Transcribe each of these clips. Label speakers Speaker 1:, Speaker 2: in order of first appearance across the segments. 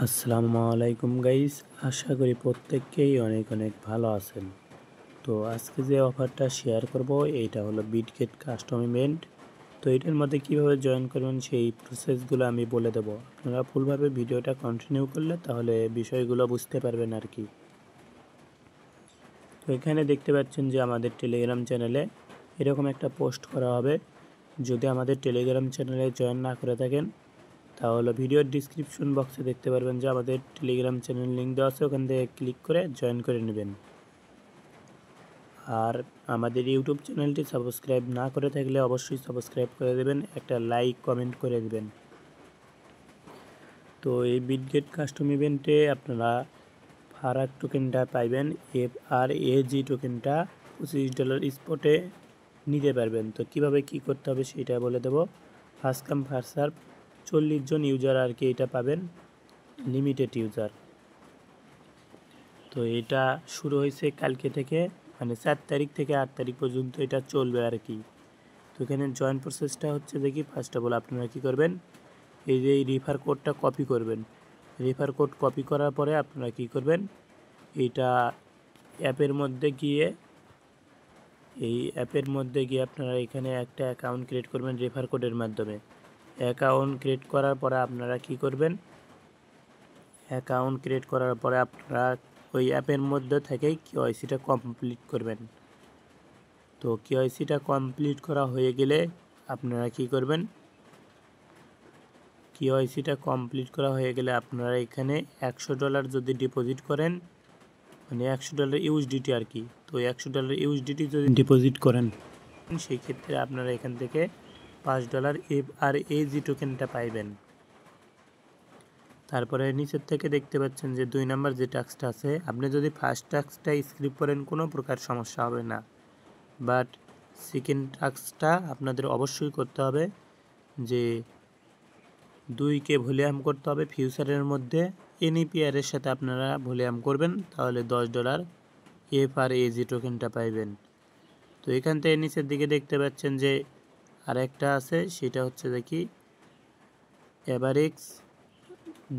Speaker 1: আসসালামু আলাইকুম গাইস, আশা করি প্রত্যেককেই অনেক অনেক ভালো আছেন। তো আজকে যে অফারটা শেয়ার করব এইটা হলো বিটগেট কাস্টম ইভেন্ট। তো এটার মধ্যে কিভাবে জয়েন করবেন সেই প্রসেসগুলো আমি বলে দেবো। আপনারা ফুলভাবে ভিডিওটা কন্টিনিউ করলে তাহলে বিষয়গুলো বুঝতে পারবেন আর কি। তো এখানে দেখতে পাচ্ছেন যে আমাদের টেলিগ্রাম চ্যানেলে এরকম একটা পোস্ট করা হবে। যদি আমাদের টেলিগ্রাম চ্যানেলে জয়েন না করে থাকেন তাহলে ভিডিওর ডিসক্রিপশন বক্সে দেখতে পারবেন যে আমাদের টেলিগ্রাম চ্যানেল লিঙ্ক দেওয়া আছে, ওখান থেকে ক্লিক করে জয়েন করে নেবেন। আর আমাদের ইউটিউব চ্যানেলটি সাবস্ক্রাইব না করে থাকলে অবশ্যই সাবস্ক্রাইব করে দেবেন, একটা লাইক কমেন্ট করে দেবেন। তো এই বিটগেট কাস্টম ইভেন্টে আপনারা ফারাক টোকেনটা পাইবেন, FRAG টোকেনটা $25 স্পটে নিতে পারবেন। তো কিভাবে কি করতে হবে সেটা বলে দেব। ফার্স্ট কাম ফার্স্ট সার্ভ, 40 জন ইউজার আর কি এটা পাবেন, লিমিটেড ইউজার। তো এটা শুরু হয়েছে কালকে থেকে, মানে 4 তারিখ থেকে 8 তারিখ পর্যন্ত এটা চলবে আর কি। তো এখানে জয়েন প্রসেসটা হচ্ছে দেখি, ফার্স্ট অফ অল আপনারা কী করবেন, এই যে এই রেফার কোডটা কপি করবেন। রেফার কোড কপি করার পরে আপনারা কী করবেন, এইটা অ্যাপের মধ্যে গিয়ে আপনারা এখানে একটা অ্যাকাউন্ট ক্রিয়েট করবেন রেফার কোডের মাধ্যমে। অ্যাকাউন্ট ক্রিয়েট করার পরে আপনারা কী করবেন, অ্যাকাউন্ট ক্রিয়েট করার পরে আপনারা ওই অ্যাপের মধ্যে থেকেই কেওয়াইসিটা কমপ্লিট করবেন। তো কেওয়াইসিটা কমপ্লিট করা হয়ে গেলে আপনারা কি করবেন, কেওয়াইসিটা কমপ্লিট করা হয়ে গেলে আপনারা এখানে $100 যদি ডিপোজিট করেন, মানে $100 ইউএসডিটি আর কি। তো $100 ইউএসডিটি যদি ডিপোজিট করেন সেই ক্ষেত্রে আপনারা এখান থেকে $5 FRAG টোকেনটা পাইবেন। তারপরে নিচের থেকে দেখতে পাচ্ছেন যে 2 নাম্বার যে টাস্কটা আছে, আপনি যদি ফার্স্ট টাস্কটা স্কিপ করেন কোনো প্রকার সমস্যা হবে না, বাট সেকেন্ড টাস্কটা আপনাদের অবশ্যই করতে হবে। যে 2কে ভলিউম করতে হবে ফিউচারের মধ্যে, এনি পেয়ারের সাথে আপনারা ভলিউম করবেন, তাহলে $10 FRAG টোকেনটা পাইবেন। তো এখান থেকে নিচের দিকে দেখতে পাচ্ছেন যে আরেকটা আছে, সেটা হচ্ছে দেখি এভারেক্স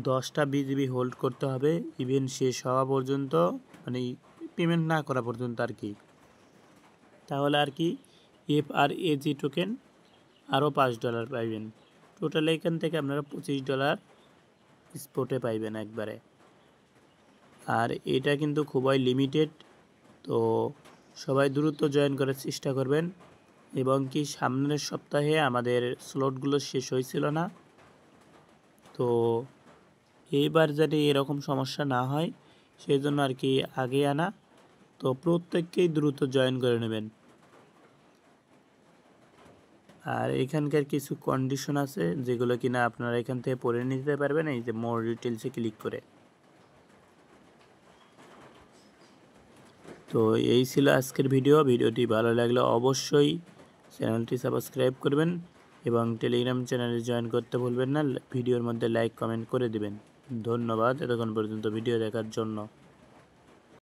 Speaker 1: 10টা BGB হোল্ড করতে হবে ইভেন্ট শেষ হওয়া পর্যন্ত, মানে পেমেন্ট না করা পর্যন্ত আর কি। তাহলে আর কি FRAG টোকেন আরও $5 পাইবেন। টোটাল এখান থেকে আপনারা $25 স্পটে পাইবেন একবারে। আর এটা কিন্তু খুবই লিমিটেড, তো সবাই দ্রুত জয়েন করার চেষ্টা করবেন। এবং কি সামনের সপ্তাহে আমাদের স্লটগুলো শেষ হয়েছিল না, তো এইবার যাতে এরকম সমস্যা না হয় সেই জন্য আর কি আগে আনা। তো প্রত্যেককেই দ্রুত জয়েন করে নেবেন। আর এখানকার কিছু কন্ডিশন আছে যেগুলো কিনা আপনারা এখান থেকে পড়ে নিতে পারবেন, এই যে মোর ডিটেলসে ক্লিক করে। তো এই ছিল আজকের ভিডিওটি ভালো লাগলে অবশ্যই চ্যানেলটি সাবস্ক্রাইব করবেন এবং টেলিগ্রাম চ্যানেলে জয়েন করতে ভুলবেন না। ভিডিওর মধ্যে লাইক কমেন্ট করে দিবেন। ধন্যবাদ এতক্ষণ পর্যন্ত ভিডিও দেখার জন্য।